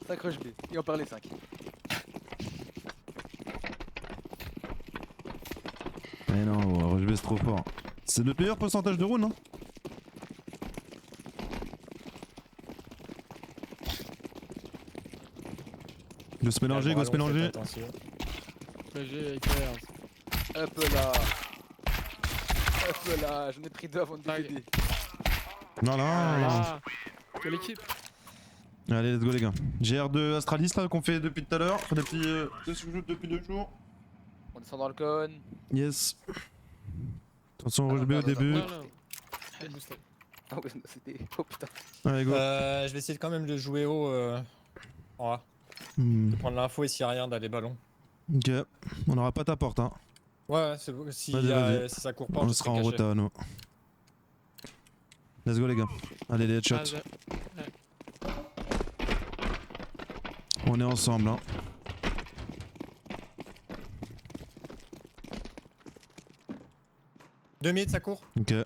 5 rush B. Et on perd les 5. Eh non, Rush B c'est trop fort. C'est le meilleur pourcentage de round, non? Go se mélanger, go se mélanger. PG 15. Hop là. Hop là, j'en ai pris 2 avant de Tag. décoder. Non, non, non. Ah, quelle équipe. Allez, let's go les gars. GR2 Astralis là qu'on fait depuis tout à l'heure. Des petits sous-joutes depuis 2 jours. On descend dans le cône. Yes. Attention, Ah, Rush B non, au non, début. Non, non. J'ai boosté. Ah ouais, c'était. Oh putain. Allez, go. Je vais essayer quand même de jouer haut. En A. De prendre l'info et s'il y a rien d'aller ballon. Ok. On aura pas ta porte, hein. Ouais, c'est bon. Si, Vas-y, vas-y. si ça court pas, On je sera en serai caché. rota, nous. Let's go les gars. Allez, les Ah, headshots. On est ensemble, hein. Deux mid, ça court. Ok. Je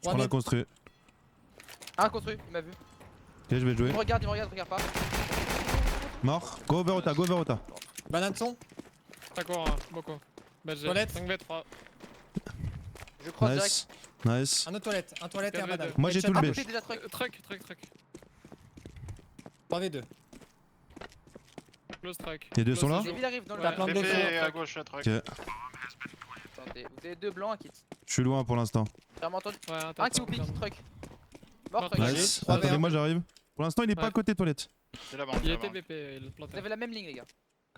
prends la mid. construit. Ah, construit, il m'a vu. Ok, je vais jouer. Il me regarde, regarde pas. Mort. Go over Ota, go over Ota. Banane son. Ça court, hein, beaucoup. Badge. Toilette. 5v3. Je croise direct. Nice. Nice. Un autre toilette et un banane. Moi, j'ai tout le Ah, B. côté déjà truc. Truck. 3v2. Close track. Les deux sont là? Les villes arrivent dans le. Ouais. La plante de BP feu. à gauche, à truc. Ok. Attendez, vous avez 2 blancs, un kit. Je suis loin pour l'instant. Clairement entendu. Ouais, Un qui vous pique, truc. Mort, truc. Nice. Nice. 3v1. Attendez, moi j'arrive. Pour l'instant, il est pas Ouais. à côté toilette. C'est là-bas. Il était BP, il Vous plantait. avez la même ligne, les gars.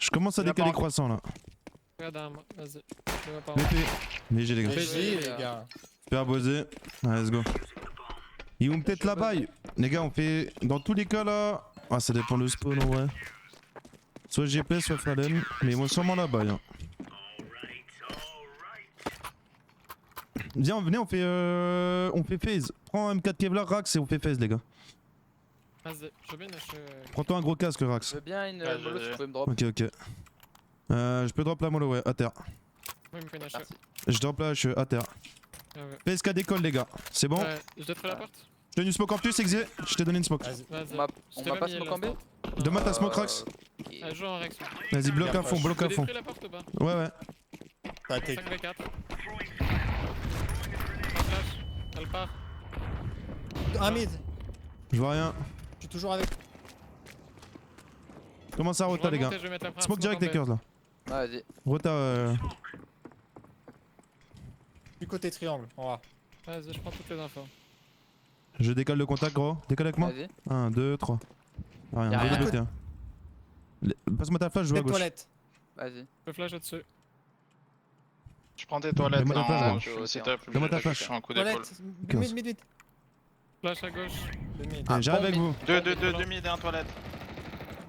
Je commence à Il a décaler pas- croissant là. Regarde un, vas-y. Je vois pas. BP. Léger les gars. GG les gars. Super bosé. Allez, let's go. Ils vont peut-être là-bas. Les gars, on fait. Dans tous les cas là. Ah, ça dépend le spawn en vrai. Soit GP, soit Fallen. Mais ils vont sûrement là-bas. Hein. Viens, venez, on fait phase. Prends M4 Kevlar, Rax et on fait phase, les gars. Vas-y, je viens je... Prends-toi un gros casque, Je Rax. veux bien une Ouais, mollo si je- vous pouvez me drop. Ok, ok. Je peux drop la mollo, ouais, à terre. Oui, il me fait une hache. Merci. Je drop là, je suis à terre. Ouais, ouais. PSK décolle, les gars. C'est bon? Ouais, je détruis la porte. Je te donne une smoke en plus, Exé. Je t'ai donné une smoke. Vas-y. Vas-y. On va pas smoke en B. Demande ta smoke, Rax. Ok. Elle joue en Rex. Vas-y, bloque Bien à fond, proche. bloque à Tu fond. détruis la porte ou pas? Ouais, ouais. T'as été. 5v4. Un flash. Elle part. Un mid. Je vois rien. Je suis toujours avec. Commence à Je rota, les gars. remonte et je vais mettre la première Smoke direct, en les B. curls là. Ah, vas-y. Rota. Du côté triangle. On va. Vas-y, je prends toutes les infos. Je décale le contact, gros. Décale avec moi. Vas-y. 1, 2, 3. Rien, Y'a deux rien. de côté, hein. Passe-moi ta flash, je joue à Des gauche. toilettes. Vas-y. Je flash au-dessus. Je prends tes toilettes. Fais-moi ta Non, flash, je fais le setup. Fais-moi ta Je flash. fais un coup d'épaule. Toilettes. Quinze. Mid. Flash à gauche. Deux mid. Ok, J'arrive bon, avec vous. 2 mid et un toilette.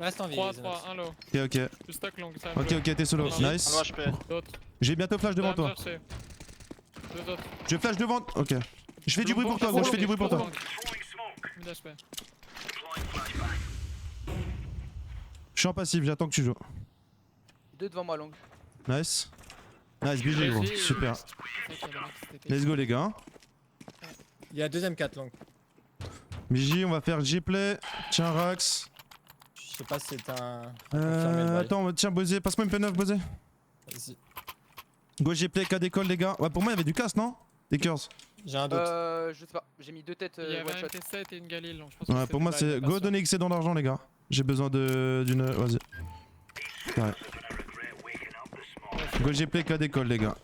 Reste en vie. 3, les 3, Xenox. 1 low. Ok, ok. Tu stack long, ça Ok, ok, t'es solo. Non, Nice. 1 HP. D'autres. J'ai bientôt flash devant toi. Chercher. Deux autres. Je flash devant. Ok. Je fais du bruit pour toi, gros. Je fais du bruit pour toi. Mid HP. Je suis en passif, j'attends que tu joues. 2 devant moi, long. Nice. Nice, BG, gros. Vas-y. Super. Ok, le mec, c'était- Let's go, les gars. Il y a deuxième 4 long. BG, on va faire G-play. Tiens, Rax. Je sais pas si c'est un. confirmé le bail. Attends, tiens, Bosé. Passe-moi une P9, Bosé. Vas-y. Go, G-play, K d'école, les gars. Ouais, pour moi, il y avait du casse, non? Des curls. J'ai un doute. Je sais pas. J'ai mis 2 têtes Il y avait one un shot. MT7 et une Galil, donc je pense que Ouais, c'était pour moi, des c'est balles, go pas donner excédent d'argent, les gars. J'ai besoin d'une. Vas-y. Ouais. Go, G-play, K d'école, les gars.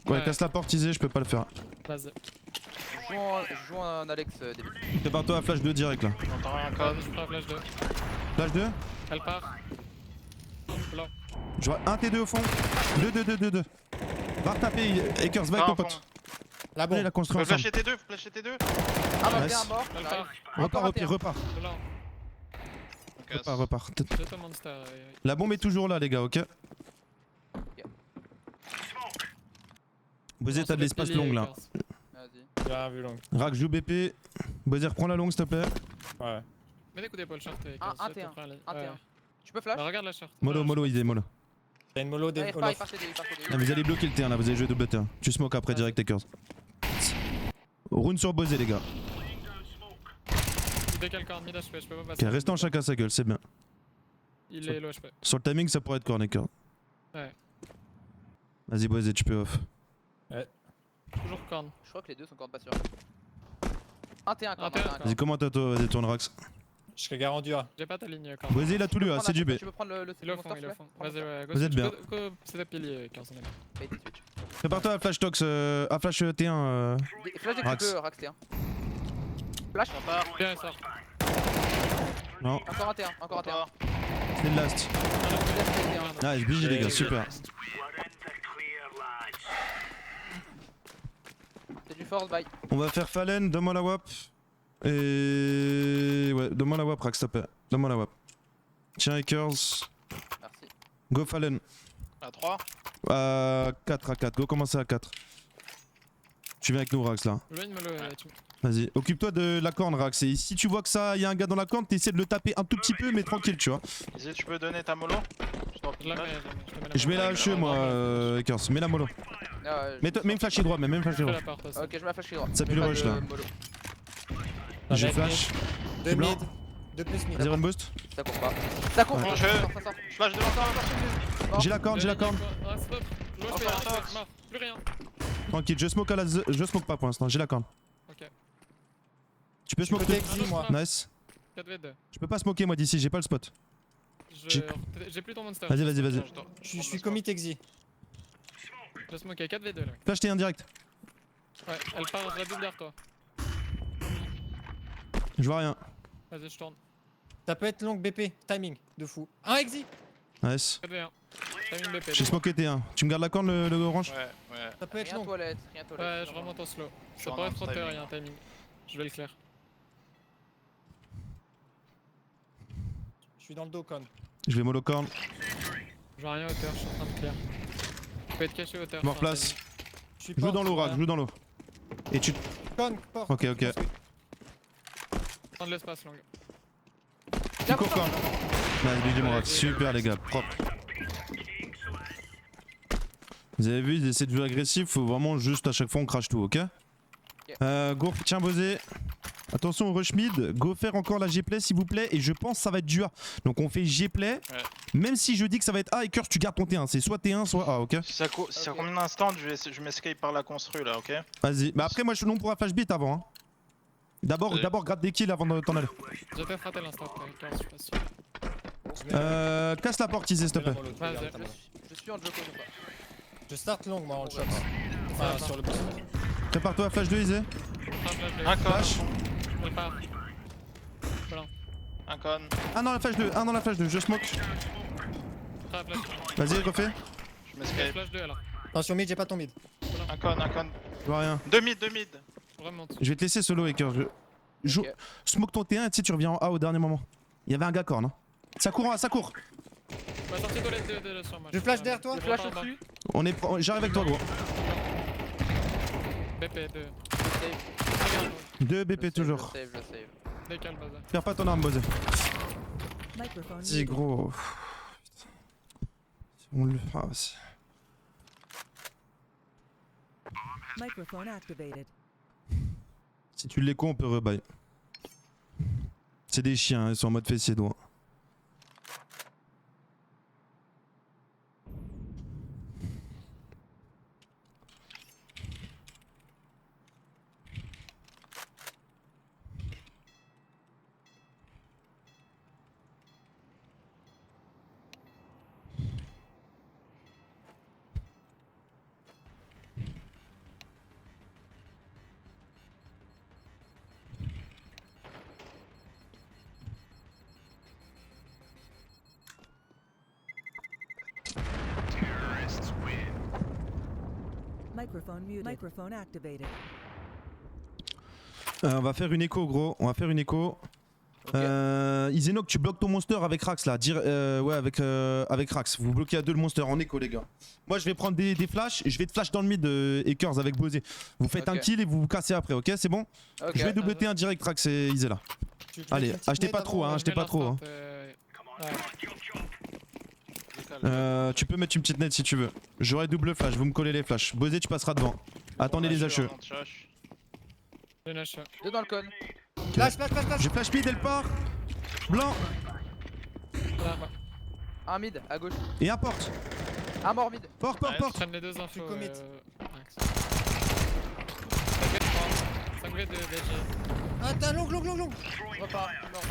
Ouais, Ouais. casse la porte, Isé, je peux pas le faire. sûr. Vas-y. Je joue en Alex début. Prépare-toi à flash 2 direct là. J'entends rien Vas-y, code. je prends la flash 2. Flash 2. Elle part. Là. Je vois un T2 au fond. 2. Va retaper, Akers, va avec ton pote. Là Allez, bon. la construit Faut ensemble. flasher T2, faut flasher T2. Ah, bah, Nice. bien mort. Elle j'arrive. part. Repars, raté, repars. De là. Ok, Repars. J'ai ton monster. La bombe est toujours là, les gars, ok? Bozé, t'as de l'espace long là. Vas-y. J'ai rien vu long. Rack, joue BP. Bozé, reprends la longue, s'il te plaît. Ouais. Mets des coups d'épaule short. Un T1. Un T1. Tu peux flash? Bah, regarde la short. Mollo, idée, mollo. T'as une mollo des. Allez, il part TD, il part TD. Ah, vous allez bloquer le T1 là, vous allez jouer double T1. Tu smoke après direct, Akers. Rune sur Bozé, les gars. Il décale quand mid HP, je peux pas Ok, passer. restez en chacun sa gueule, c'est bien. Il est low HP. Sur le timing, ça pourrait être corner. Ouais. Vas-y, Boisé, tu peux off. Toujours corne. Je crois que les deux sont encore pas sûrs. 1T1 quand 1T1, même. Vas-y, comment t'as toi? Vas-y, tourne Rax. Je serais garanti. Hein. J'ai pas ta ligne corne. Boisé, il a tout lu, c'est du B. Tu peux prendre le Il est au monster, fond, s'il il est te au fond. plaît? Vas-y, ouais. Vous êtes bien. Go, c'est ta pilier, 15 minutes. Paye tes switch. Prépare-toi à flash tox, à flash T1. Flash dès que tu Rax. peux, Rax T1. Flash. On part. Bien, il sort. Non, Encore un T1, encore un On T1. part. c'est le last. Nice, BG les gars, super. C'est du force, bye. On va faire Fallen, donne-moi la WAP. Et. Ouais, donne-moi la WAP, Rax, s'il te plaît. Donne-moi la WAP. Tiens, Hackers. Merci. Go Fallen. À 3. À 4 à 4. Go commencer à 4. Tu viens avec nous, Rax, là. Je viens de me le. Vas-y, occupe-toi de la corne, Rax. Et si tu vois que ça, y a un gars dans la corne, t'essaies de le taper un tout petit peu, mais tranquille, tu vois. Izzy, tu peux donner ta mollo? Je la mets, Je mets la HE, moi, Hackers. Mets la mollo. Ah, Mets une flash droit, même flash Je fais droit. la porte aussi. Ok, je mets la flash droit. Ça pue le rush, là. Je flash. 2 blanc. mid. 2 plus mid. Vas-y, run boost. Ça court pas. Ça court. Ouais. Ça Je- sort, ça sort. Flash devant. J'ai la corne, j'ai la corne. Ah, stop. Je Enfin, fais tox. mort. Plus rien. Tranquille, je smoke à la je smoke pas pour l'instant, j'ai la corne. Ok. Tu peux smoke Côté tout. exi, moi. Nice. 4v2. Je peux pas smoker moi d'ici, j'ai pas le spot. J'ai plus ton monster. Vas-y, vas-y, vas-y. Je suis commit exi. Je smoke à 4v2 là. Flash T1 direct. Ouais, elle part, je la double derrière toi. Je vois rien. Vas-y, je tourne. Ça peut être long BP. Timing. De fou. Un exi. Nice. 4v1. Timing BP. J'ai smoké T1. Tu me gardes la corne le orange? Ouais, ouais. Ça peut être Rien long. toilette, rien toilette. Ouais, je remonte en slow. Je Ça suis pourrait en être trop timing. il y a un timing. Je vais le clear. Je suis dans le dos, con. Je vais mollo corne. Je vois rien hauteur, je suis en train de clear. Tu peux être caché hauteur. Mort c'est un place. Je suis Joue porte, dans l'eau, Rax, voilà. joue dans l'eau. Et tu. Con, porte. Ok, ok. timing. Prends de l'espace, long. Tu cours corne. Nice, BG mon Rax. Super les gars, propre. Vous avez vu, ils essaient de jouer agressif, faut vraiment juste à chaque fois on crache tout, ok? Go, tiens Bosé. Attention au rush mid, go faire encore la G-play s'il vous plaît, et je pense que ça va être du A. Donc on fait G-play, Ouais. même si je dis que ça va être A et Curse tu gardes ton T1, c'est soit T1 soit A, ok? Si ça combien d'instants, je m'escape par la constru là, ok? Vas-y, bah après moi je non pour un flash beat avant. Hein. D'abord gratte des kills avant de t'en aller. Je t'ai frappé l'instant, 15, je suis pas sûr. Casse la porte Izzy s'il te plaît. Vas-y. Je suis en Joko ou pas? Je start long, moi, en shot. Enfin, sur le boost. Prépare-toi à flash 2 Izzy. Un con. Flash. Elle part. Un con. Un dans la flash 2, un dans la flash 2, je smoke. Ah, flash. Vas-y refais. Je m'escape. Flash 2 alors. Attention mid, j'ai pas ton mid. Un con, un con. Je vois rien. 2 mid, 2 mid. Je remonte. Je vais te laisser solo Hacker. Ok. Smoke ton T1 et tu sais tu reviens en A au dernier moment. Il y avait un gars corne. Hein. Ça court en A, ça court. Va sortir toilette de sur moi. Je flash derrière toi. Je flash au-dessus. J'arrive avec toi gros. BP 2. Save. 2 BP toujours. Je save. Décale, vas-y. Perds pas ton arme Bosé. Microphone Vas-y muted. gros. On le. Ah, vas-y. Microphone activated. Si tu l'écho on peut rebuy. C'est des chiens, ils sont en mode fessier droit. Microphone muted. Microphone activated. On va faire une écho gros, on va faire une écho. Ok. Izenok, tu bloques ton monster avec Rax là, ouais avec Rax, vous bloquez à deux le monster en écho les gars. Moi je vais prendre des flashs et je vais te flash dans le mid Hackers avec Bosé. Vous faites Ok. un kill et vous vous cassez après, ok c'est bon? Ok. Je vais double T1 direct Rax et Izé là. Tu veux Allez, une petite achetez nade pas trop avant, hein, achetez pas trop hein. Tu peux mettre une petite net si tu veux. J'aurai double flash, vous me collez les flashs. Bosé tu passeras devant. Attendez les HE. J'ai une HE. Deux dans le con. Flash, flash, flash, flash. J'ai flash mid, elle part. Blanc. Là, Un mid, à gauche. Et un porte. Un mort mid. Porte, porte, Ouais, porte. Prennent les deux infos. commit. Max. 5v de BG. Ah, t'as long. Repars, mort,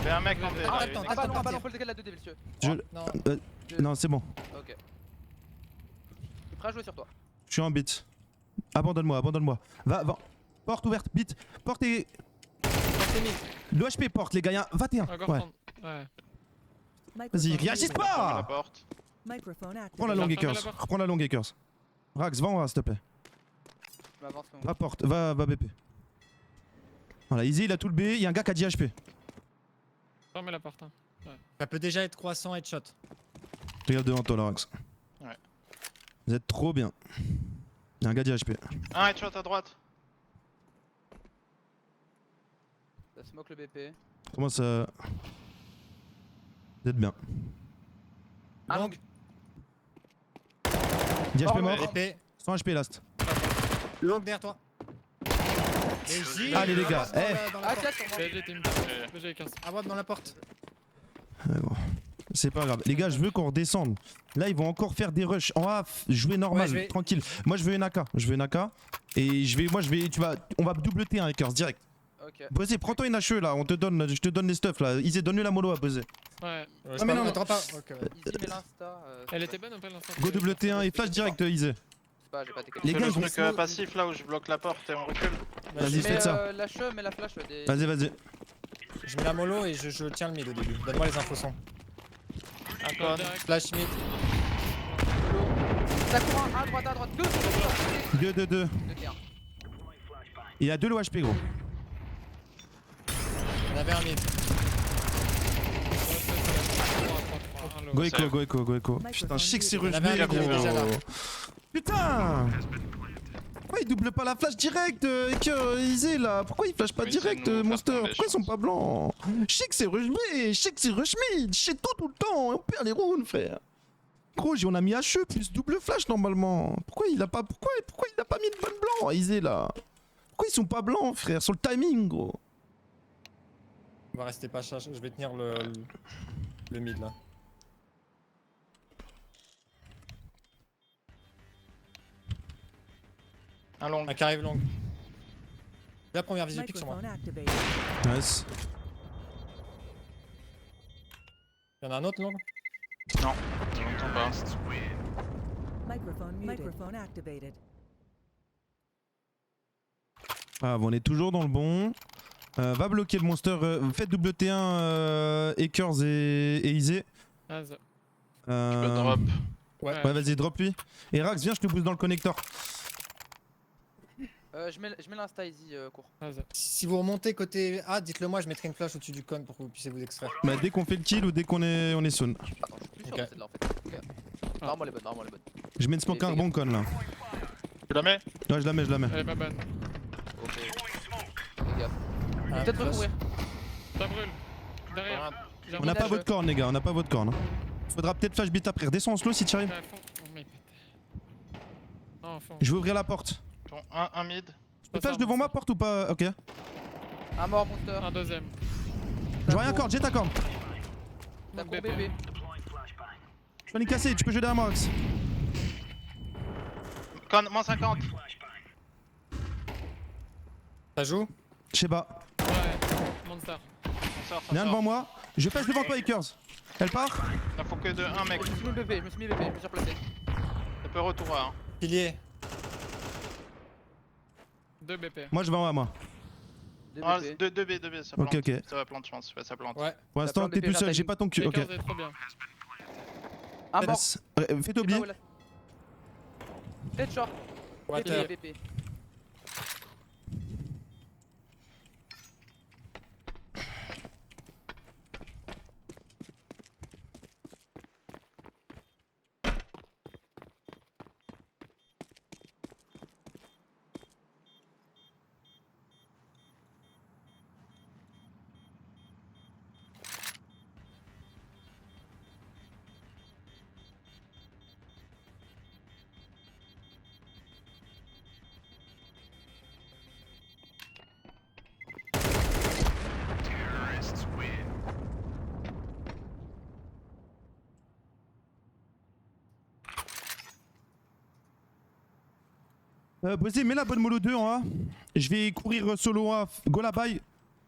Y'a un mec en B. Ah, là, attends, il- Un ballon, partir. faut le décaler à 2D, monsieur. Je... Non. Non, c'est bon. Ok. Je suis prêt à jouer sur toi. Je suis en beat. Abandonne-moi, abandonne-moi. Va. Porte ouverte, beat. Porte et. Le HP porte, les gars. Y'a un 21. Encore Ouais. 30. Ouais. Vas-y, Microphone réagisse muted. Ferme la pas. porte. Microphone Prends la activated. longue Ferme la Akers. porte. Reprends la longue Akers. Rax, va en A, s'il te plaît. Je m'avance comme Va porte, va BP. Voilà, Easy, il a tout le B. Il y a un gars qui a 10 HP. Fermez la porte. Hein. Ça peut déjà être croissant headshot. Regarde devant toi, là, Rax. Ouais. Vous êtes trop bien. Il y a un gars 10 HP. Un headshot à droite. ça smoke le BP. Comment ça. Vous êtes bien. Un Long. long. 10 HP Oh, mort. Épée. 100 HP last. Long derrière toi. Vas-y. Allez, les gars, Dans eh. la- dans la Ah, porte. tiens, sur moi. BG team. BG 15. À droite dans la porte. C'est pas grave. Les gars, je veux qu'on redescende. Là, ils vont encore faire des rushs. En A, jouer normal, Ouais, je vais- tranquille. Moi, je veux une AK. Je veux une AK. Et on va double T1 Akers direct. Ok. Buzzy, prends-toi une HE là. Je te donne les stuff là. Izzy, donne-lui la mollo à Buzzy. Ouais. Ah, mais non, ne pas. Ok, ouais. Easy, mais l'insta. Elle était bonne ou pas l'instant? Go double T1 et flash direct, Izzy. C'est pas, j'ai pas décalé. Les Fais gars, le ils vont- truc passif là où je bloque la porte et on recule. Vas-y, Mais faites ça. lâche, mais la flash des. Vas-y, vas-y. Je mets la mollo et je tiens le mid au début. Donne-moi les infos son. Encore direct. Flash mid. Ça court un, à droite, deux. 2, 2, 2. Deux T1. Il a 2 low HP, gros. Il y en avait un mid. Go echo, go echo, go echo. Putain, je sais que c'est Il y en rush avait un B, mid, il est déjà là. gros. Putain! Pourquoi il double pas la flash direct, Izzy là? Pourquoi il flash pas Oui, c'est direct, nous, Monster? faire tomber, Pourquoi ils sont je pas blancs? Je sais que c'est rush B, je sais que c'est rush mid, je sais tout le temps, et on perd les rounds, frère. Gros, on a mis HE plus double flash normalement. Pourquoi il a pas mis de bonne blanc, Izzy là? Pourquoi ils sont pas blancs, frère? Sur le timing, gros. On va rester pas chargé. Je vais tenir le mid là. Un long. Un qui arrive long. La première vision pique sur moi. Microphone activated. Nice. Il y en a un autre long. Non, je l'entends pas. Microphone muted. Microphone activated. Ah, bon, on est toujours dans le bon. Va bloquer le monster. Faites double T1 Akers et Izzy. Az. Je peux drop. Ouais, vas-y, drop lui. Et Rax, viens, je te booste dans le connecteur. Je mets l'insta easy court. Az. Si vous remontez côté A, dites-le moi, je mettrai une flash au-dessus du con pour que vous puissiez vous extraire. Bah, dès qu'on fait le kill ou dès qu'on est zone. Attends, je suis plus sûr Ok. de celle-là en fait. Ok. Normalement les bonnes, normalement les bonnes. Je mets une smoke un bon con là. Tu la mets? Ouais, je la mets. Elle est pas bonne. Ok. Fais gaffe. Ah, Peut-être flash. recourir. Ça brûle. Derrière. J'ai On n'a pas Montage. votre corne, les gars, on n'a pas votre corne. Faudra peut-être flash beat après. Redescends en slow si tu arrives. à fond. Oh, mais pète. Non, à fond. Je vais ouvrir la porte. Bon, un mid. Tu peux flash devant ma porte ou pas? Ok. Un mort monster. Un deuxième. Je vois rien corde, j'ai ta corde. T'as Donc, court BP. bébé. Je peux les casser, tu peux jouer derrière moi, Rax. Con, moins 50. Ça joue? Je sais pas. Ouais. Monster. On sort, ça Viens sort. devant moi. Je flash devant toi, Akers. Elle part. Il faut que de un mec. Je me suis mis BP, je me suis replacé. Ça peut retourner. Hein. Pilier. 2 BP. Moi, je vais en A, moi. Deux Ah, BP. 2B, ça Ok, plante. ok. Ça va plante, je pense. Ouais, ça plante. Ouais. Pour l'instant, plan t'es BP, tout seul, j'ai j'ai pas ton cul. Ok. 15 est trop bien. Un mort. Fais-toi Je sais oublier. pas où elle a- Headshot. Ouais, BP, BP. Bosé, mets la bonne mollo 2 en A. Je vais courir solo A. Go la bye.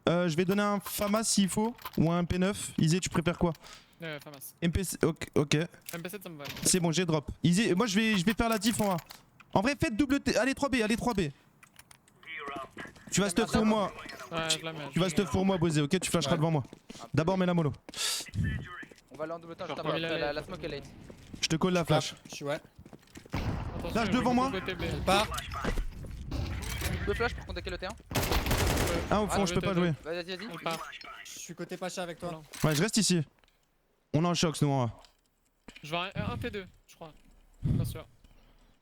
Je vais donner un FAMAS s'il faut. Ou un P9. Izzy, tu préfères quoi? Famas. MPC. Ok. MP7 ça me va. C'est bon, j'ai drop. Izzy, moi je vais faire la diff en A. En vrai, faites double T. Allez 3B, allez 3B. Tu vas stuff pour moi. Ouais, je la mets. Tu vas stuff pour moi, Bosé, ok? Tu flasheras devant moi. D'abord, mets la mollo. On va aller en double temps, Genre, juste comme après, il a la l'air. smoke est late. Je te colle la flash. Je suis ouais. Attention, Flash il y a devant beaucoup moi. de côté B. Part. Deux flash pour contacter le T1. Ah, au fond, je peux pas jouer. Vas-y, vas-y. Il part. Je suis côté Pacha avec toi. Voilà. Ouais, je reste ici. On est en choc, nous en A. Je vais un P2, je crois. Pas sûr.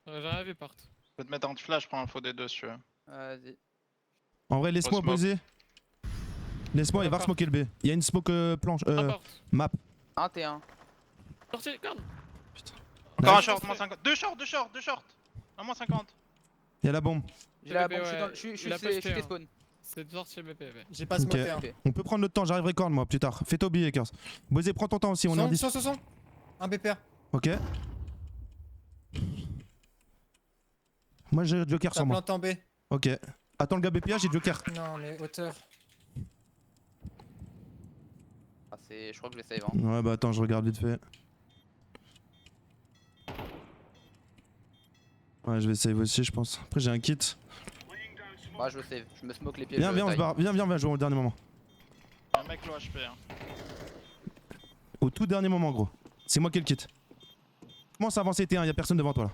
J'ai rien vu part. Je peux te mettre un petit flash, prends un faux des deux si tu veux. Vas-y. En vrai, laisse-moi Smoke. poser. Laisse-moi, il va smoker le B. Il y a une smoke planche. Porte. Map. Un T1. Sorti, corne. Encore un Nice. short, moins 50. Deux shorts. À moins 50. Il y a la bombe. J'ai la BP, bombe, je suis ouais. dans- je suis Il a je suis posté, T hein. spawn. C'est sorti BP. Ouais. J'ai pas Ok. smoké un. Ok. On peut prendre notre temps, j'arriverai quand moi plus tard. Fais-toi oublier, Kers. Bosé, prends ton temps aussi, on est en 10. Son. Un BPR. Ok. Moi j'ai Joker Ça sur moi. plante en B. Ok. Attends le gars BPA, j'ai Joker. Non mais hauteur. Ah, c'est. Je crois que je vais save. Hein. Ouais, bah attends, je regarde vite fait. Ouais, je vais save aussi, je pense. Après, j'ai un kit. Ouais, je save. Je me smoke les pieds. Viens, je viens, on se taille. barre. Viens, on va jouer au dernier moment. Un mec low HP. Hein. Au tout dernier moment, gros. C'est moi qui ai le kit. Commence à avancer T1, y'a personne devant toi là.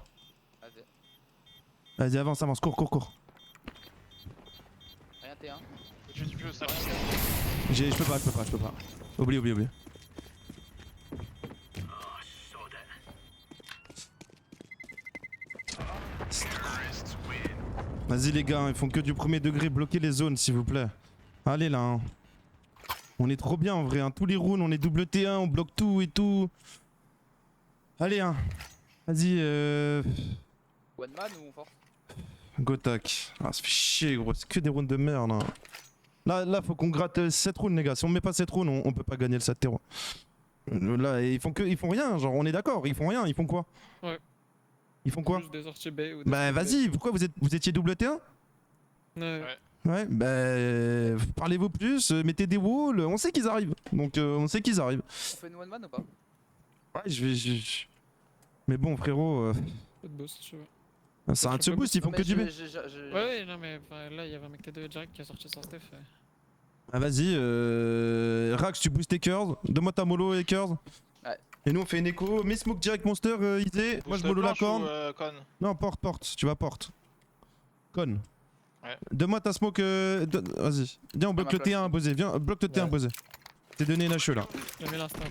Vas-y. Vas-y, avance, cours. Rien T1. Tu peux, ça rien. Je peux pas. Oublie. Vas-y les gars, ils font que du premier degré, bloquez les zones s'il vous plaît. Allez là. Hein. On est trop bien en vrai, hein. Tous les rounds on est double T1, on bloque tout et tout. Allez hein. Vas-y One man ou on force? go tac. Ah ça fait chier gros, c'est que des rounds de merde hein. Là faut qu'on gratte 7 rounds les gars, si on met pas 7 rounds on peut pas gagner le 7 terreau. Là ils font rien, genre on est d'accord, ils font rien, ils font quoi? Ouais. Ils font quoi? Juste des sorties B ou des Bah sorties vas-y, pourquoi vous étiez double T1? B. Ouais. Ouais, bah parlez-vous plus, mettez des walls, on sait qu'ils arrivent. Donc on sait qu'ils arrivent. On fait une one man ou pas? Ouais, mais bon frérot, Pas de boost, je veux. c'est un de ce boost, ils font Non, que mais du B. Ouais, non, mais enfin, là, il y avait un mec T2 direct qui a sorti son Steph. Ah vas-y, Rax tu boostes tes curls, donne-moi ta mollo et curls. Ouais. Et nous on fait une écho, mets smoke direct monster, Isé, moi je Boost mollo la planche corne. ou, con. Non, porte, tu vas porte. Con. Ouais. Donne-moi ta smoke, vas-y. Viens, on bloque ma le T1 Bosé, viens, bloque le T1 Ouais. Bosé. T'es donné une HE là. J'ai mis l'instant.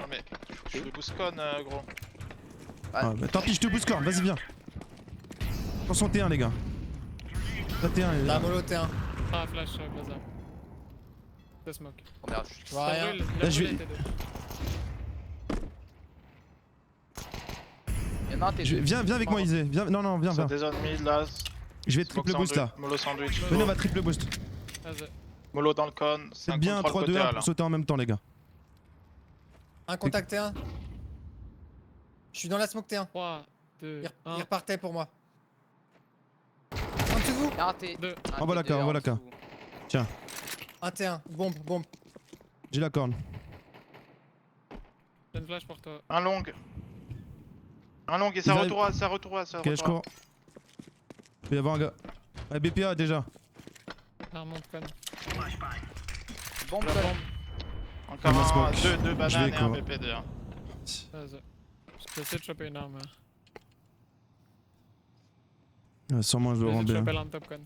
Non mais, je le boost con gros. Ah, bah, tant pis, je te booste corne, vas-y viens. Attention T1 les gars. Ta T1 La mollo T1. Ah, flash, Blaza. C'est smoke. On est Je vois rien. Il a Là, je brûlé vais- T2. Il y en a un T2. Viens avec moi Isé, viens, non viens. Ça dézone mid là. Je vais Smoke triple boost là. Mollo sandwich. Venez on va triple boost. Vas-y. Mollo dans le con. C'est C'est un bien contrôle 3-2-1 côté A là. pour sauter en même temps les gars. Un contact T1. Je suis dans la smoke T1. 3, 2, Il 1. repartait pour moi. En dessous de vous. Il y a un T. 2. un Envoie la T2 carte, envoie en la carte. dessous. Un T1. Bombe. J'ai la corne. J'ai une flash pour toi. Un long et ça Ils retourne. Ok, je cours. Il peut y avoir un gars. Ouais, BPA déjà. La remonte con. Bombe, La con. bombe. Encore Il me un, smoke. deux Je vais bananes et un quoi. BPD. Hein. Vas-y. Je peux essayer de choper une arme. Ouais, sûrement je le rends Vas-y, tu bien. choper l'arme top con.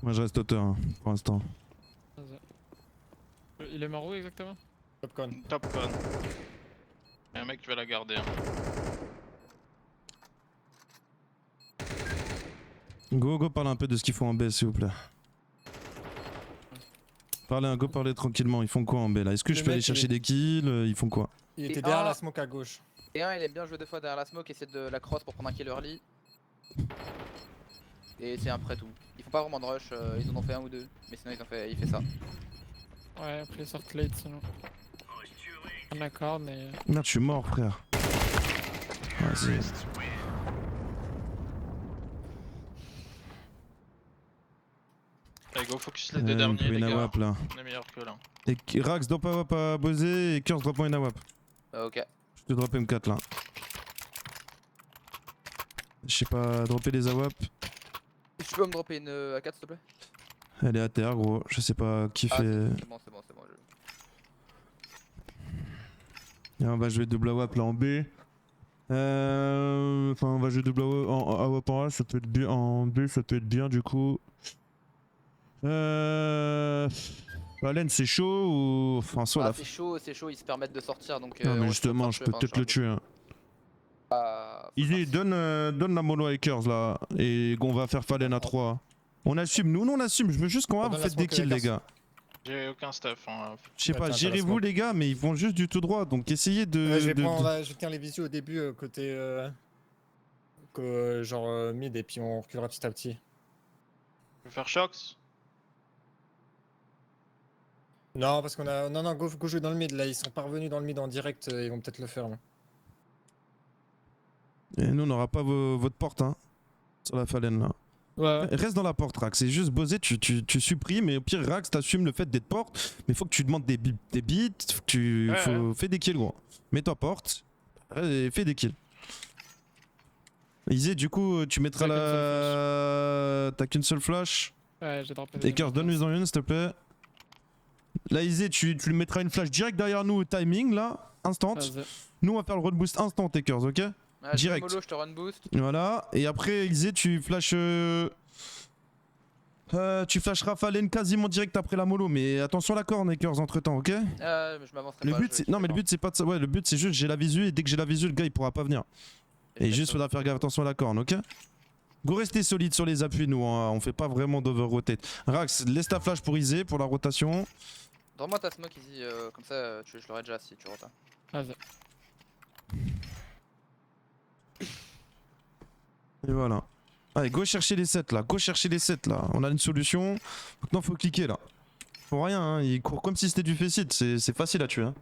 Moi je reste auteur hein, pour l'instant. Vas-y. Il est mort où exactement? Popcorn. Top con. Et un mec, tu vas la garder. Hein. Go, parle un peu de ce qu'ils font en B s'il vous plaît. Parlez tranquillement, ils font quoi en B là? Est-ce que Le je peux aller mec, chercher il est- des kills? Ils font quoi? Il Et était derrière un- la smoke à gauche. Et un, il aime bien jouer deux fois derrière la smoke, essayer de la cross pour prendre un kill early. Et c'est après tout. Il faut pas vraiment de rush, ils en ont fait un ou deux, mais sinon il fait ça. Ouais, après ils sortent late sinon. D'accord, mais. Merde, je suis mort, frère. Vas-y. Allez, go focus les deux derniers, les gars. Nawap là. On est meilleur que là. Et Rax drop un wap à Bosé et Curse drop un Nawap. Ok. Je te drop M4 là. Je sais pas dropper les AWAP. Tu peux me dropper une A4 s'il te plaît? Elle est à terre gros. Je sais pas qui Ah, fait. c'est bon. Et on va jouer double AWAP là en B. Enfin on va jouer double AWAP en A, ça peut être bien. En B ça peut être bien du coup. Valen c'est chaud ou. Enfin soit la. C'est chaud, ils se permettent de sortir donc. Non mais on justement je peux peut-être le tuer. Hein. Easy, donne la mollo à Akers là. Et on va faire Fallen à 3. On assume, nous on assume. Je veux juste qu'on va, vous faites des kills les gars. J'ai aucun stuff. Hein. Je sais pas, Attends, gérez-vous les gars, mais ils vont juste du tout droit. Donc essayez de. Je vais tenir les visios au début côté. Genre mid et puis on reculera petit à petit. Je vais faire Shox. Non, parce qu'on a. Non, go jouer dans le mid là. Ils sont pas revenus dans le mid en direct. Ils vont peut-être le faire là. Et nous on n'aura pas votre porte hein. Sur la Fallen là. Ouais. Reste dans la porte Rax, c'est juste Bosé, tu supprimes et au pire Rax t'assumes le fait d'être porte, mais faut que tu demandes des beats, faut que tu fais des kills gros. Mets-toi porte et fais des kills. Isé du coup tu mettras T'as qu'une seule flash. Ouais, j'ai droppé. Et Curse donne-lui en une s'il te plaît. Là Isé tu lui mettras une flash direct derrière nous au timing là, instant. Nous on va faire le run boost instant tes Curse ok. Ouais, direct. Mollo, je te run boost. Voilà, et après Isé tu flash tu flasheras Fallen quasiment direct après la mollo, mais attention à la corne Akers entre temps, ok? Je m'avancerai Le pas. but c'est. Non mais le but c'est pas de ça. Ouais, le but c'est juste j'ai la visu et dès que j'ai la visu le gars il pourra pas venir. Et juste faudra faire gaffe attention à la corne, ok? Go rester solide sur les appuis nous, hein. On fait pas vraiment d'over rotate. Rax, laisse ta flash pour Isé pour la rotation. Donne-moi ta smoke easy, comme ça je l'aurai déjà si tu rotas. Vas-y. Et voilà. Allez, go chercher les 7 là, go chercher les 7 là. On a une solution. Maintenant faut cliquer là. Pour rien, hein. Il court comme si c'était du faceit, c'est facile à tuer. Hein.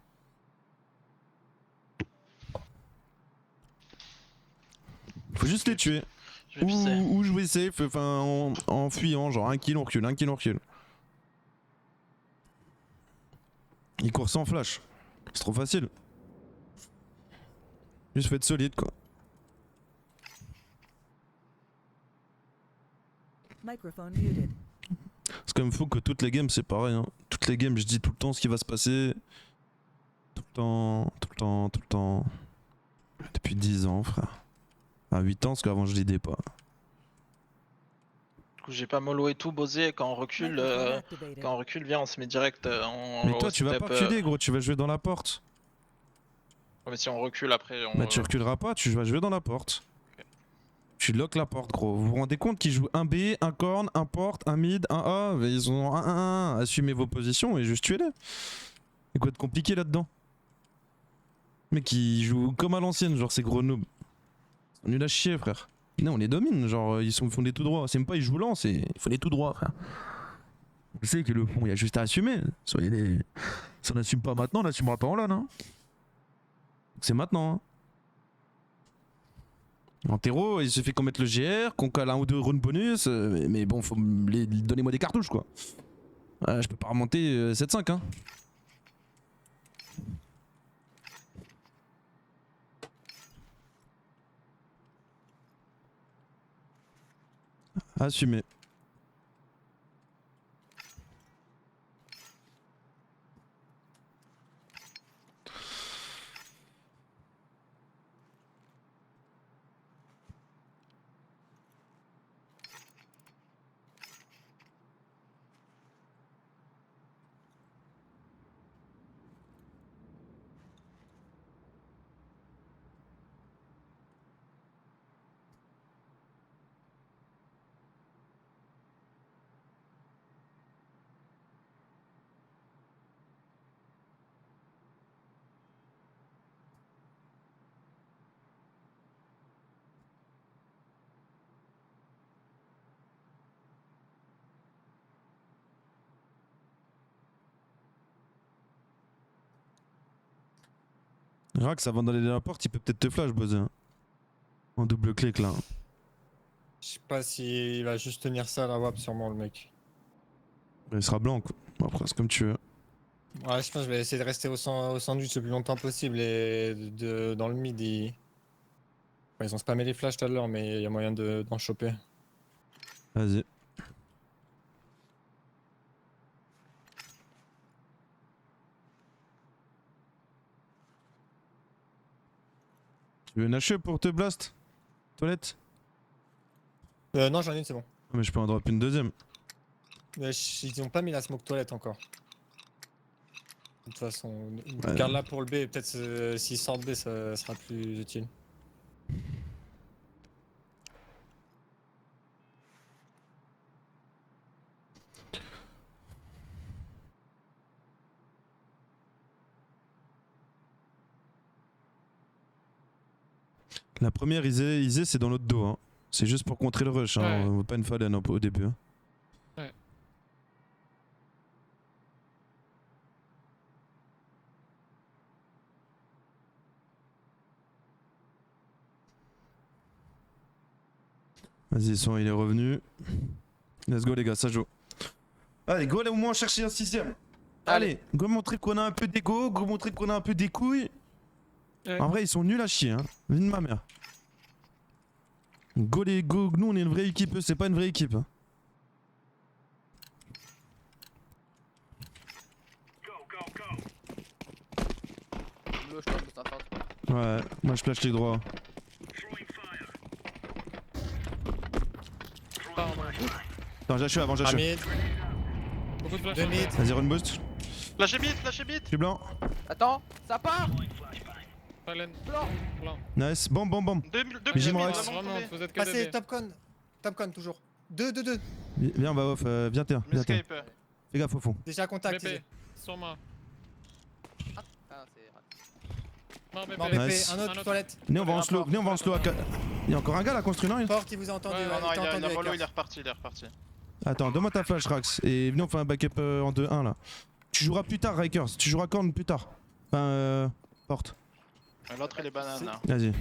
Faut juste les tuer. Ou jouer safe, enfin en fuyant, genre un kill on recule, un kill on recule. Il court sans flash. C'est trop facile. Juste faut être solide quoi. Microphone muted. C'est quand même fou que toutes les games c'est pareil. Hein. Toutes les games je dis tout le temps ce qui va se passer. Tout le temps. Depuis 10 ans frère. À 8 ans parce qu'avant je l'idais pas. Du coup j'ai pas mollo et tout Bosé quand on recule. Quand on recule viens on se met direct Mais toi tu vas pas reculer gros, tu vas jouer dans la porte. Ouais, mais si on recule après on... Bah tu reculeras pas, tu vas jouer dans la porte. Tu lock la porte gros. Vous vous rendez compte qu'ils jouent un B, un corn, un porte, un mid, un A. Ils ont un. Assumez vos positions et juste tuez-les. C'est quoi de compliqué là-dedans? Mec ils jouent comme à l'ancienne, genre ces gros noobs. Ils sont nuls à chier frère. Non on les domine, genre ils font des tout droits. C'est même pas ils jouent lent, il faut des tout droits frère. Vous savez que le fond il y a juste à assumer. Soyez des... Si on n'assume pas maintenant, on n'assumera pas en LoL hein. C'est maintenant hein. En terreau, il suffit qu'on mette le GR, qu'on cale un ou deux rounds bonus, mais bon, faut donnez-moi des cartouches quoi. Je peux pas remonter 7-5 hein. Assumez. Rax, avant d'aller à la porte, il peut peut-être te flash, buzzer. En double clic là. Je sais pas s'il va juste tenir ça à la WAP, sûrement le mec. Il sera blanc quoi. Bon, après, c'est comme tu veux. Ouais, je pense que je vais essayer de rester au sandwich le plus longtemps possible et dans le mid. Ouais, ils ont spammé les flashs tout à l'heure, mais il y a moyen d'en choper. Vas-y. Tu veux une HE pour te blast? Toilette? Non, j'en ai une, c'est bon. Ah, mais je peux en drop une deuxième. Ils ont pas mis la smoke toilette encore. De toute façon, Ouais. garde-la pour le B, et peut-être s'ils sortent B, ça sera plus utile. La première Isée c'est dans notre dos. Hein. C'est juste pour contrer le rush. Hein. Ouais. On veut pas une Fallen au début. Hein. Ouais. Vas-y, il est revenu. Let's go les gars, ça joue. Allez, go là au moins chercher un 6ème. Allez, go montrer qu'on a un peu d'ego, go montrer qu'on a un peu des couilles. Ouais. En vrai, ils sont nuls à chier, hein. Vie de ma mère. Go les go, nous on est une vraie équipe, eux c'est pas une vraie équipe. Hein. Bleu, je pense que c'est un fort. Ouais, moi je flash les droits. Pardon. Attends, j'achève avant, Un j'achève. mid, Beaucoup de flash. 2 mid. Vas-y, run boost. Flashez vite, flashez vite. Je suis blanc. Attends, ça part. Fallen. Blanc. Blanc. Nice, bam bam bam. Deux Mais j'y mid, m'en vraiment reste. Vraiment, tombé. vous êtes que Passez, des top con, toujours. 2. Viens, on va off, viens terre, viens terre. Escape. Fais gaffe au fond. Déjà contact. BP. Sur moi. Ah, c'est. Mort BP. Mort BP, Nice. un autre toilette. Venez, on va en slow, venez, on va en slow. Il y a encore un gars là construit, non? Porte, il vous a entendu. Ouais, ouais, Non, non, il t'a il a entendu, mollo, Hacker. il est reparti, il est reparti. Attends, donne-moi ta flash, Rax. Et venez, on fait un backup en 2-1 là. Tu joueras plus tard, Rikers. Tu joueras corne plus tard. Enfin, porte. L'autre, il est banane là. Vas-y.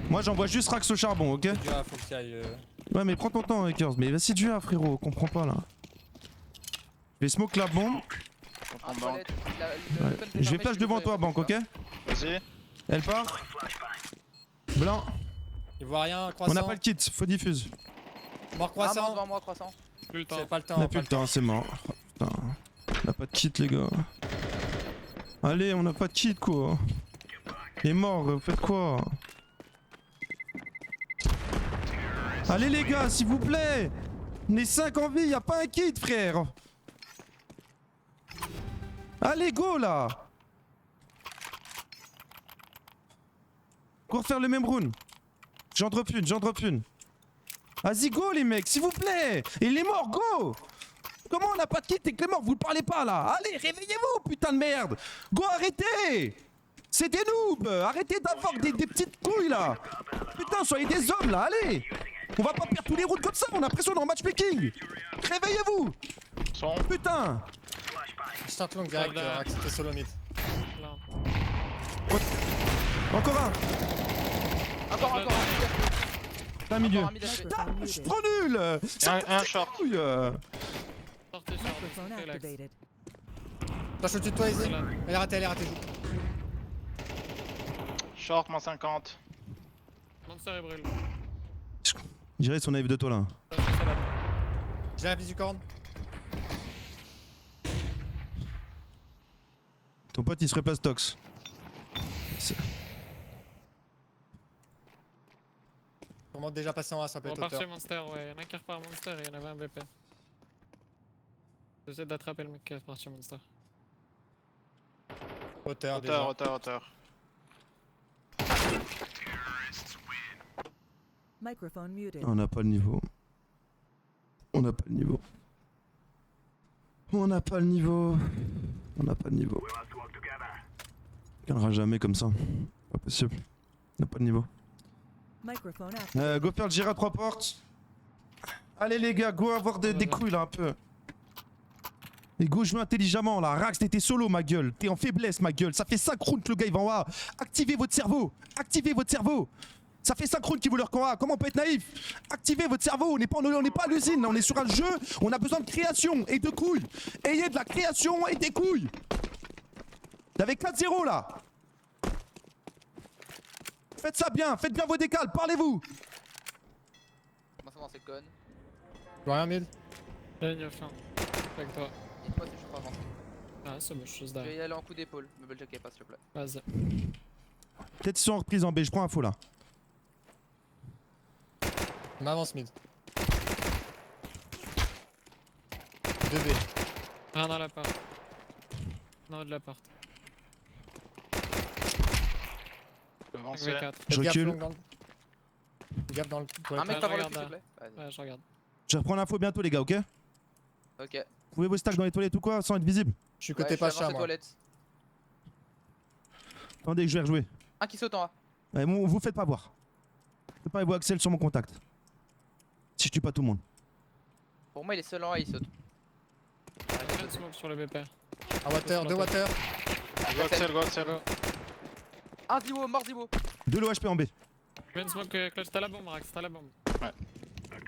Moi, j'envoie juste Rax au charbon, ok? Ah, faut qu'il aille. Ouais, mais prends ton temps, Rikers. Mais vas-y, du A, frérot. Comprends pas là. Je vais smoke la bombe. Un On banque. toilette. Ouais. Je vais flash devant toi, banque, ok? Vas-y. Elle part. Blanc. Il voit rien, On croissant. n'a pas le kit, faut diffuse. Mort Ah, mort croissant. devant moi, croissant. Plus le temps. C'est pas le temps. On a pas plus le le temps, c'est mort. Oh, putain. On a pas de kit, les gars. Allez, on a pas de kit, quoi. Il est mort, vous faites quoi? Allez, les gars, s'il vous plaît. On est 5 en vie, y a pas un kit, frère. Allez, go, là. Go refaire le même run. J'en drop une. Vas-y, go, les mecs, s'il vous plaît. Il est mort, go. Comment on n'a pas de kit et que les morts, vous ne parlez pas là? Allez, réveillez-vous, putain de merde! Go, arrêtez! C'est des noobs! Arrêtez d'avoir des petites couilles là! Putain, soyez des hommes là, allez! On va pas perdre tous les routes comme ça, on a l'impression en matchmaking! Réveillez-vous! Son. Putain! Je start long direct, Soldat. Rax, c'était solo mid. Là. Encore un! Encore un. Plein milieu. Encore un mid HP. Putain, Microphone je suis muted. trop nul! Ça me Un fait short. couilles, Sortez short. Microphone Relax. activated. Flash au-dessus de toi, Izzy. Là. Elle est ratée, joue. Short, moins 50. Monster et brûle. Je dirais son naïf de toi là. J'ai la piste du corne. Ton pote il se repasse Tox. C'est- Comment déjà passé en A, ça peut On être part chez hauteur. Monster, ouais. Y'en a qui repart Monster et y'en avait un BP. J'essaie d'attraper le mec qui est parti Monster. Hauteur, déjà. Hauteur. Microphone muted. On n'a pas le niveau. On n'a pas le niveau. On n'a pas le niveau. On n'a pas le niveau. On gagnera jamais comme ça. Pas possible. On n'a pas le niveau. Microphone activated. Go faire le gira à 3 portes. Allez les gars, go avoir des couilles là un peu. Et go, jouez intelligemment là. Rax, t'étais solo, ma gueule. T'es en faiblesse, ma gueule. Ça fait 5 rounds que le gars il va en A. Activez votre cerveau. Activez votre cerveau. Ça fait 5 rounds qu'il veut leur camp A. Comment on peut être naïf? Activez votre cerveau. On n'est pas à l'usine. Là, on est sur un jeu. On a besoin de création et de couilles. Ayez de la création et des couilles. T'avais 4-0 là. Faites ça bien. Faites bien vos décales. Parlez-vous. Comment ça va, c'est con. Je vois rien mid. Là, il y a fin. Avec toi. Dites-moi si je peux avancer. Ah, c'est bon, je suis juste Je vais derrière. y aller en coup d'épaule. Me bullcheckez pas, s'il te plaît. Vas-y. Peut-être ils sont en reprise en B. Je prends info là. On avance mid. 2B. Rien dans l'appart. Non, de l'appart. Je peux avancer. V4. Je Faites gaffe, recule. long dans le- Faites gaffe dans le. Un mec je pas voir le regarde cul, s'il te là. plaît. Vas-y. Ouais, je regarde. Je reprends l'info bientôt, les gars, ok? Ok. Vous pouvez vos stacks dans les toilettes ou quoi sans être visible? Je suis Ouais, côté je suis Pacha avancé moi. toilettes. Attendez que je vais rejouer. Un qui saute en A. Ouais, bon, vous faites pas voir. Faites pas vous Axel sur mon contact. Si je tue pas tout le monde. Pour moi, il est seul en A, il saute. Plein de smoke sur le BP. Un water, 2 water. Go Axel, go Axel. Un Ziwo, mort Ziwo. 2 low HP en B. Plein de smoke clutch. T'as la bombe, Rax, t'as la bombe.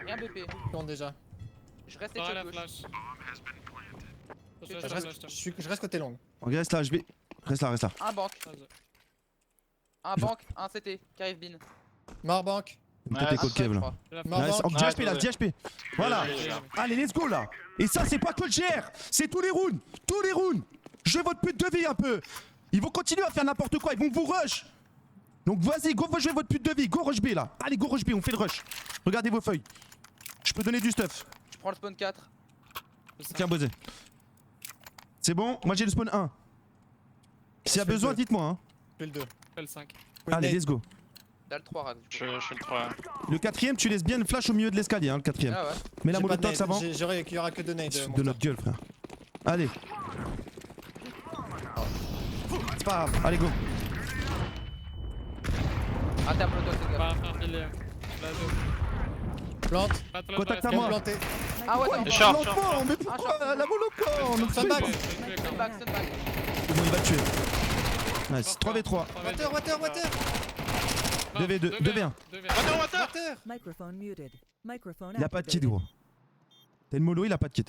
Et un BP. Tourne déjà. Je reste T'auras sur la gauche. flash. Je Je reste côté long. Ok, reste là, je vais. Reste là, reste là. Un banque. Un banque, un CT. Qui arrive bin. Mort banque. Peut-être les Ah, cold cave là. Mort Nice. banque. Oh, 10 HP là, 10 HP. Voilà. Ouais, Allez, let's go là. Et ça, c'est pas que le GR. C'est tous les rounds. Tous les rounds. Jouez votre pute de vie un peu. Ils vont continuer à faire n'importe quoi. Ils vont vous rush. Donc vas-y, go, jouez votre pute de vie. Go rush B là. Allez, go rush B, on fait le rush. Regardez vos feuilles. Je peux donner du stuff. Je prends le spawn 4. Tiens, Bosé. C'est bon, moi j'ai le spawn 1. S'il y a Je fais besoin, le dites-moi. Hein. Je fais le 2. Fais le 5. Allez, let's go. T'as le 3 Rax. Je fais le 3. Le quatrième, tu laisses bien une flash au milieu de l'escalier, hein, le quatrième. Ah ouais. Mets la J'ai pas de molotov nade. avant. Il y aura que 2 nades. De notre gueule, frère. Allez. C'est pas grave, allez, go. Un terme molotov, c'est Pas gars. un pilier. La deux. Plante. Pas de flash Contact dans à la moi. Planté. Ah ouais, Pourquoi attends. il Short, parle short, lentement? short. Mais pourquoi la molotov? Sunback. Stun back, stun back. Bon, il va te tuer. Nice, 3v3. Water, water, water. 2v2, 2v1. Water, water. Water. Microphone muted. Microphone Il a pas de kit, activated. gros. T'as une mollo, il a pas de kit.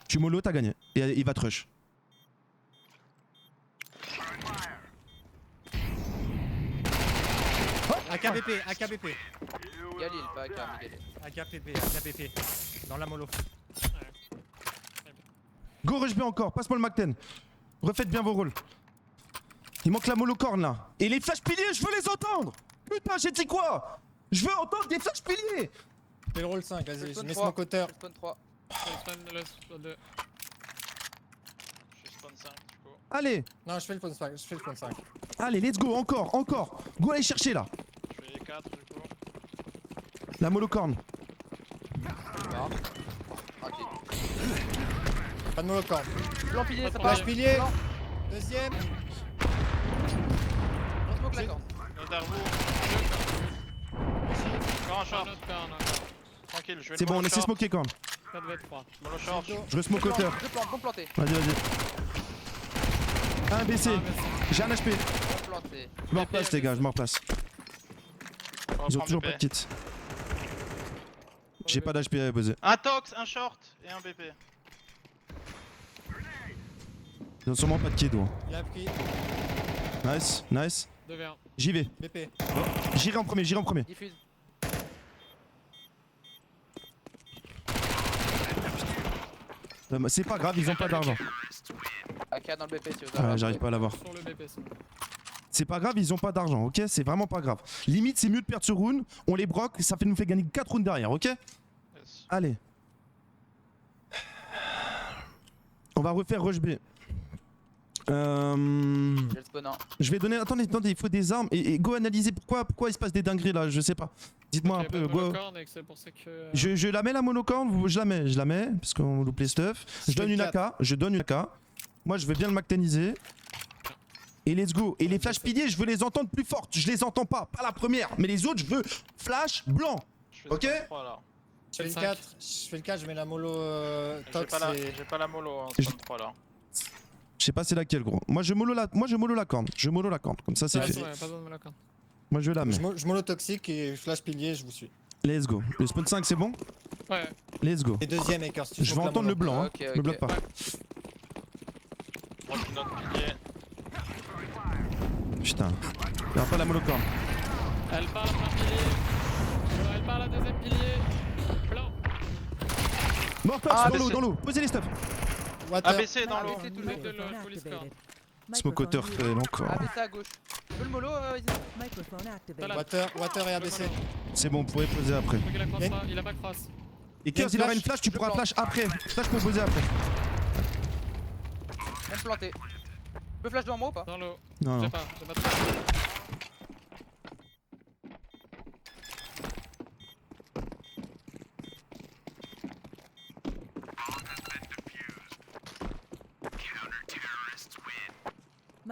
Tu mollo, t'as gagné. Et il va te rush. AKBP, AKBP. Galil, pas AK, mais Galil. AKBP, AKBP. Dans la mollo. Go rush B encore, passe-moi le Mac-10. Refaites bien vos rôles. Il manque la molocorne là. Et les flash piliers, je veux les entendre. Putain, j'ai dit quoi? Je veux entendre des flash piliers. Fais le roll 5, Je vas-y. spawn Mets 3. smoke auteur. Je spawn 3. Le 2. Je suis spawn 5 du coup. Allez, Non, je fais le phone 5. Je fais le phone 5. allez, let's go, encore, encore. Go aller chercher là. Je fais 4 du coup. La molocorne. Mort. Raté. Pas de mollo corps. Blanc pilier, ça Flash part. pilier. Blanc. Deuxième. On smoke la corde. L'autre derrière vous. Encore un short. Tranquille, je vais C'est le bon, on mollo essaie short. smoker corne. 4v3. Mollo short. Je smoke auteur. Je plante, bon planté. Vas-y, vas-y. Un BC. J'ai un HP. Bon planté. Je me replace, les gars, je me replace. Ils ont toujours pas de BP. kit. J'ai pas d'HP à poser. Un tox, un short et un BP. Ils ont sûrement pas de kit, gros. Il a pris. Nice, nice. 2v1. J'y vais. BP. J'irai en premier, j'irai en premier. Diffuse. C'est pas grave, ils ont pas d'argent. AK dans le BP si vous Ah, avez. j'arrive pas à l'avoir. Sur le BP, c'est bon. C'est pas grave, ils ont pas d'argent, ok? C'est vraiment pas grave. Limite, c'est mieux de perdre ce round. On les broque, ça nous fait gagner 4 rounds derrière, ok? Yes. Allez. On va refaire rush B. J'ai le spawn 1. Je vais donner. Attendez, il faut des armes. Et go analyser pourquoi il se passe des dingueries là, je sais pas. Dites-moi un Ok, peu, pas de go. monocorne et que c'est pour ça que. Je la mets la monocorne, je la mets, parce qu'on loupe les stuff. Je donne une AK, Moi je veux bien le mactaniser. Et let's go. Et les flash piliers, je veux les entendre plus fortes. Je les entends pas la première. Mais les autres, je veux flash blanc. Je fais Ok. spawn 3 là. Je fais le 5. 4, je mets la mollo J'ai Tox pas, et... j'ai pas la mollo en Je- 63 là. Je sais pas c'est laquelle gros. Moi je mollo la corne. Je mollo la corne. Comme ça c'est Ouais, fait. c'est vrai, pas besoin de me la carte. Moi je la mets. Je mollo toxique et flash pilier, je vous suis. Let's go. Le spawn 5 c'est bon? Ouais, Let's go. Et deuxième Hacker, si tu Je vais smokes la entendre le mollo. blanc, hein. Ok, Me ok. bloque pas. Drop une autre pilier. Putain. Il y aura pas la mollo corne. elle part la première pilier. Elle part la deuxième pilier. Blanc. Mort passe Ah, dans l'eau, mais dans l'eau. Posez les stuff. Water. ABC dans l'eau. ABC toujours. de l'eau, je vous score. Smokoteur fait encore. ABC à gauche. Tu veux le mollo, Izzy? Microphone activated. Voilà. Water et ABC. C'est bon, vous pourrez poser après. Faut qu'il la crosse pas, il a pas cross. Et Kers il aura une flash, tu pourras flash après. Flash pour poser après. Même planté. Tu peux flash devant moi ou pas? Dans l'eau. Non, J'ai non. pas de cross.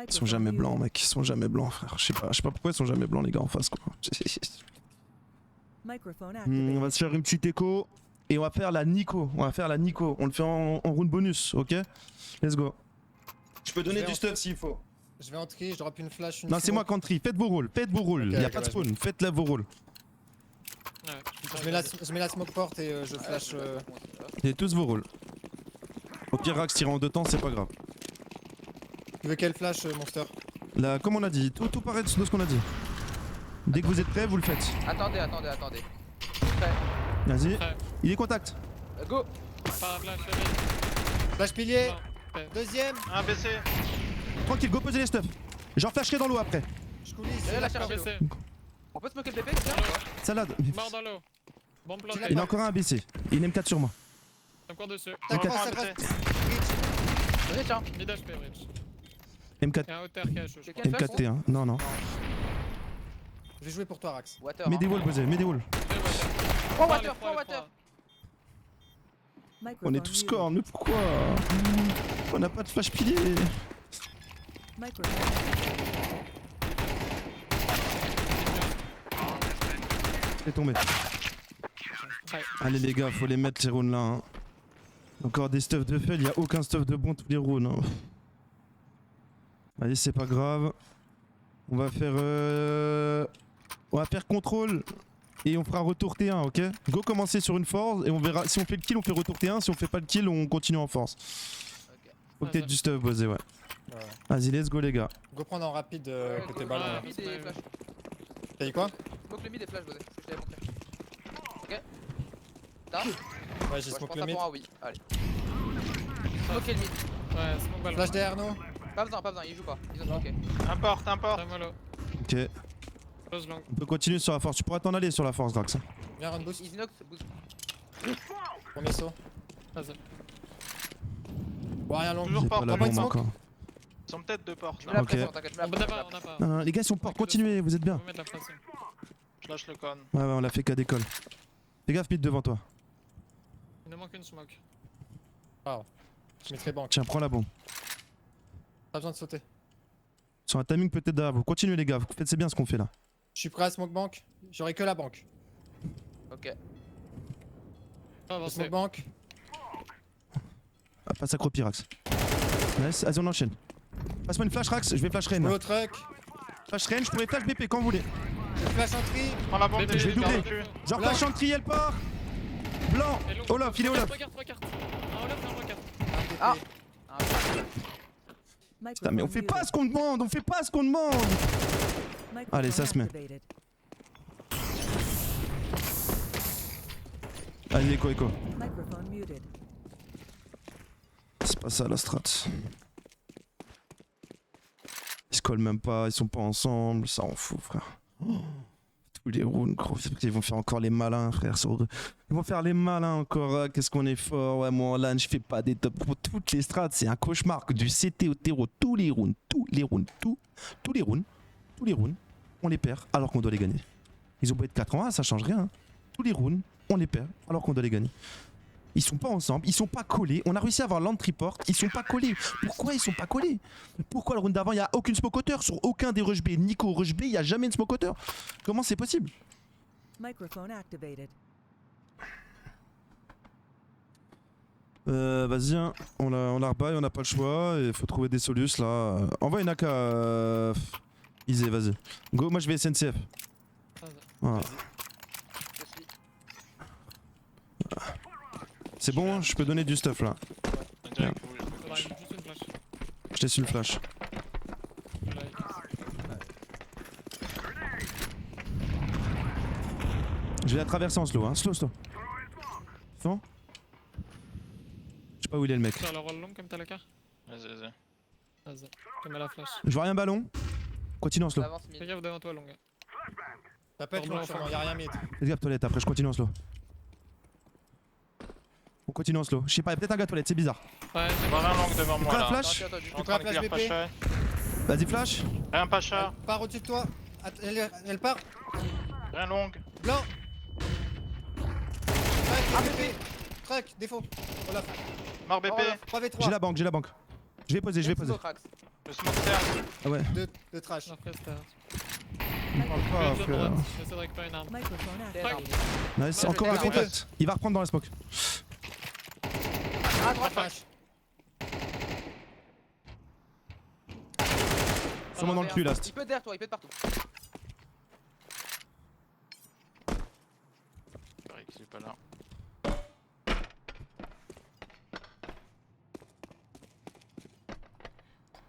Ils sont jamais blancs mec, ils sont jamais blancs frère. Je sais pas pourquoi ils sont jamais blancs les gars en face quoi. Microphone On activated. va se faire une petite écho et on va faire la Nico. On le fait en round bonus, ok? Let's go. Je peux donner Je vais du en- stuff s'il faut. Je vais entrer, je drop une flash, une Non, c'est moi smoke. country. Faites vos rôles, Ok, y a ok, pas de ouais, spawn, faites là vos rôles. Ouais, Je mets la smoke porte et je flash. Et tous vos rôles. Au pire, Rax tirant en deux temps, c'est pas grave. Tu veux quel flash, Monster? Là, comme on a dit, tout paraît de ce qu'on a dit. Dès que vous êtes prêts, vous le faites. Attendez. Prêt. Vas-y. Prêt. Il est contact. Go. Par la flash, levé. Flash pilier. Blanc. Ouais. Deuxième. Un BC. Tranquille, go poser les stuff. J'en flasherai dans l'eau après. Je coulisse. Allez, la Par chercher. BC. On peut smoker le BP tiens? Salade. Mort dans l'eau. Bon planté. Il y en a encore un ABC. Il est M4 sur moi. Encore dessus. T'as Ok. cross, Encore un t'as BC. cross. Vas-y, tiens. Mid HP bridge. M4. Et un hauteur cache, je crois. Quelqu'un M4 T1. Non, non. Je vais jouer pour toi, Rax. Water. Mets des walls, posez, mets des walls. Prends water, prends water. On est Microphone tous muted. corps, mais pourquoi? On n'a pas de flash pilier. Microphone. C'est tombé. Ouais. Allez les gars, faut les mettre ces rounds là. Hein. Encore des stuff de fail, y a aucun stuff de bon tous les rounds. Hein. Allez, c'est pas grave. On va faire contrôle et on fera retour T1, ok? Go commencer sur une force et on verra. Si on fait le kill, on fait retour T1. Si on fait pas le kill, on continue en force. Ok. Faut que t'aies du stuff, Bosé, ouais. Ouais. Vas-y, let's go les gars. Go prendre en rapide côté ballon. Ouais. là. Mid et flash. T'as dit quoi? Smoke le mid et flash, Bosé. C'est ce que je t'avais montré. Ok. T'as? Ouais, j'ai Ouais, je smoke pense le à mid. toi, oui. Allez. Smoke le mid. Ouais, smoke ballon. Flash derrière nous. Pas besoin, il joue pas. Ils ont smoké. Un porte. T'as mollo. Ok. Close long. On peut continuer sur la force. Tu pourras t'en aller sur la force, Drax. Viens, run boost. Easynox, boost. Premier saut. Vas-y. Bon, rien long. Toujours J'ai pas, pas la t'as pas de bombe smoke encore. Ils sont peut-être deux portes Je mets là. la Ok. pression, t'inquiète, je mets On la n'a pression. pas, on n'a pas. Non, non, les gars, ils sont forts. Continuez, vous êtes bien. On va mettre la pression. Je lâche le con. Ouais, on l'a fait qu'à d'école. Fais gaffe, Pete, devant toi. Il nous manque une smoke. Je mettrai banque. Tiens, prends la bombe. Pas besoin de sauter. Sur un timing peut-être derrière vous. Continuez, les gars. Vous faites, c'est bien ce qu'on fait là. Je suis prêt à smoke banque. J'aurai que la banque. Ok. On va Je avancer. smoke banque. Ah, passe accropi, Rax. Nice. Vas-y, on enchaîne. Passe-moi une flash, Rax. Je vais flash Rain. Mollo truck. Flash Rain, je pourrais flash BP quand vous voulez. Je flash entry. Prends la bombe BP, des je vais doubler. dessus. Genre Blanc. flash en tri, elle part. Blanc. Et long. Olaf, il est Olaf. Regarde. Un Olaf et un regarde. Ah. Putain, mais on fait pas ce qu'on demande. On fait pas ce qu'on demande. Allez, ça se met. Allez, écho. Microphone muted. C'est pas ça la strat. Ils se collent même pas, ils sont pas ensemble, ça en fout frère. Oh, tous les rounds gros, ils vont faire encore les malins frère. Ils vont faire les malins encore, ah, qu'est-ce qu'on est fort, ouais moi en LAN je fais pas des top pour toutes les strats, c'est un cauchemar du CT au terreau, tous les rounds, on les perd alors qu'on doit les gagner. Ils ont beau être 4 en 1, ça change rien. Hein. Tous les rounds, on les perd alors qu'on doit les gagner. Ils sont pas ensemble, ils sont pas collés. On a réussi à avoir l'entry port, ils sont pas collés. Pourquoi ils sont pas collés? Pourquoi le round d'avant il y a aucune smoke-auteur sur aucun des rush B? Nico rush B, il y a jamais de smoke-auteur. Comment c'est possible? Microphone activated. Vas-y, hein. on la rebaille, on n'a pas le choix. Il faut trouver des solutions là. Envoie une AK. Isé, vas-y. Go, moi je vais SNCF. Vas-y. Voilà. Je suis. C'est bon, je peux donner du stuff là. On dirait que vous- Faudra juste une flash. Je t'ai su le flash. Là, Je vais la traverser en slow, hein. Slow. Non. Je sais pas où il est le mec. Faire le roll long comme t'as le quart. Vas-y, vas-y. Vas-y. Je te mets la flash. Je vois rien ballon. Continue en On slow. avance Fais mid. gaffe devant toi long. Ça peut être Pardon, long, sûrement, y'a rien mid. Fais gaffe toilette, après je continue en slow. On continue en slow. Je sais pas, il y a peut-être un gars toilette, c'est bizarre. Ouais, Je vois rien long devant Prends moi la là. flash. Attends, Je suis attends, en train de Flash clear BP. Pacha. Vas-y flash. Rien Pacha. Elle part au-dessus de toi. Elle part. Rien long. Blanc. Crac, BP. Crac, défaut. Olaf. Mort BP. Olaf. 3v3. J'ai la banque. Je vais poser. Let's go, cracks. Le smoke serre. Ah ouais. De trash. après c'était. Ah, Je frère. J'essaie de récupérer une arme. Microphone Derrière. activated. Nice, Moi, encore je un vais contact. Il va reprendre dans la smoke. À droite. Trash. Sûrement dans le cul, last. Il peut être derrière toi, il peut être partout. C'est vrai qu'il est pas là.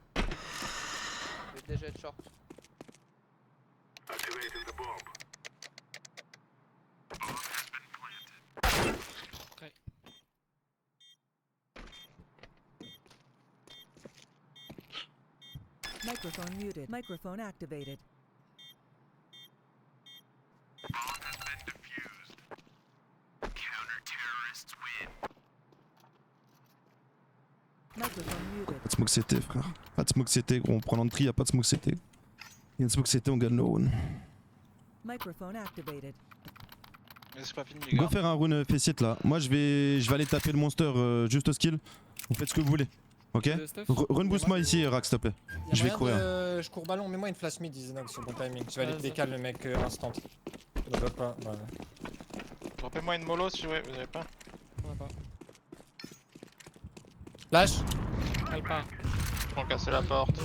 Il peut déjà être short. Microphone muted. Microphone activated. Microphone muted. Pas de smoke CT, frère. Pas de smoke CT, gros. On prend l'entrée, y'a pas de smoke CT. Y'a une smoke CT, on gagne no one. Microphone activated. Mais c'est pas fini les Go gars. faire un rune F7 là. Moi je vais aller taper le monster juste au skill. Vous faites ce que vous voulez. Ok. De stuff. Run boost moi ici, Rax, s'il te plaît. Y'a Je vais moyen courir. Je cours ballon, mets-moi une flash mid, Izenox, sur bon timing. Je vais aller Vas-y. décaler le mec instant. Je dois pas. Voilà. Droppez-moi une mollo si vous avez pas. On va pas. Flash. Elle part. Ils vont casser la porte.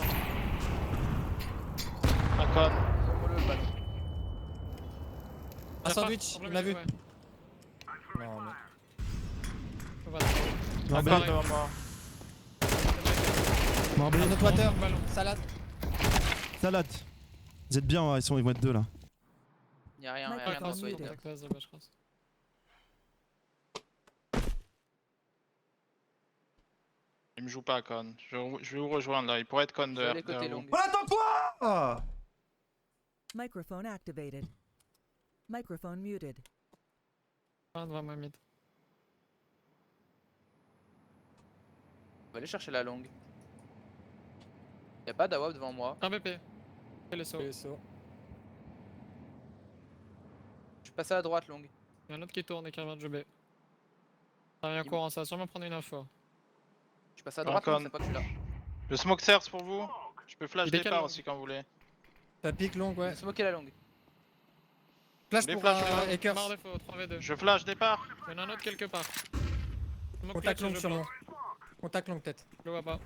Un con. Ils ont mollo le ballon. Un sandwich, il m'a vu. Ouais. Non, mais. On va Non, Un mais- con devant moi. Marblé. Un autre water. Ballon. Salade. Salade. Vous êtes bien, hein, ils vont être deux là. Y'a rien, y'a rien Microphone dans ce muted. fight. Avec base, je pense. Il me joue pas con. Je vais vous rejoindre là. Il pourrait être con Je de vais aller côté derrière long. vous. Attends-toi. Microphone activated. Microphone muted. Un devant moi mid. On va aller chercher la longue. Y'a pas d'AWAP devant moi. Un BP. Fais le saut. PSO. Je suis passé à droite longue. Il y a un autre qui tourne et qui revient de B. Ça revient courant, ça va sûrement prendre une info. Je suis passé à droite longue, c'est pas que je suis là. Le smoke serre pour vous. Je peux flash Il décale départ long. aussi quand vous voulez. Ça pique long, ouais. Smoker la longue. Flash Les pour flashs, Akers. Marre défaut, 3v2. Je flash départ. Il y en a un autre quelque part. Smoke Contact clutch, long je sur plante. moi. Contact long peut-être. Je le vois pas.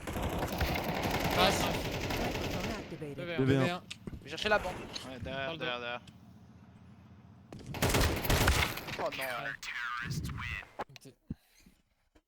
Ah, Microphone activated. BV1. BB1. BB1. Je vais chercher la banque. Ouais, Dans le dos. derrière. Oh non.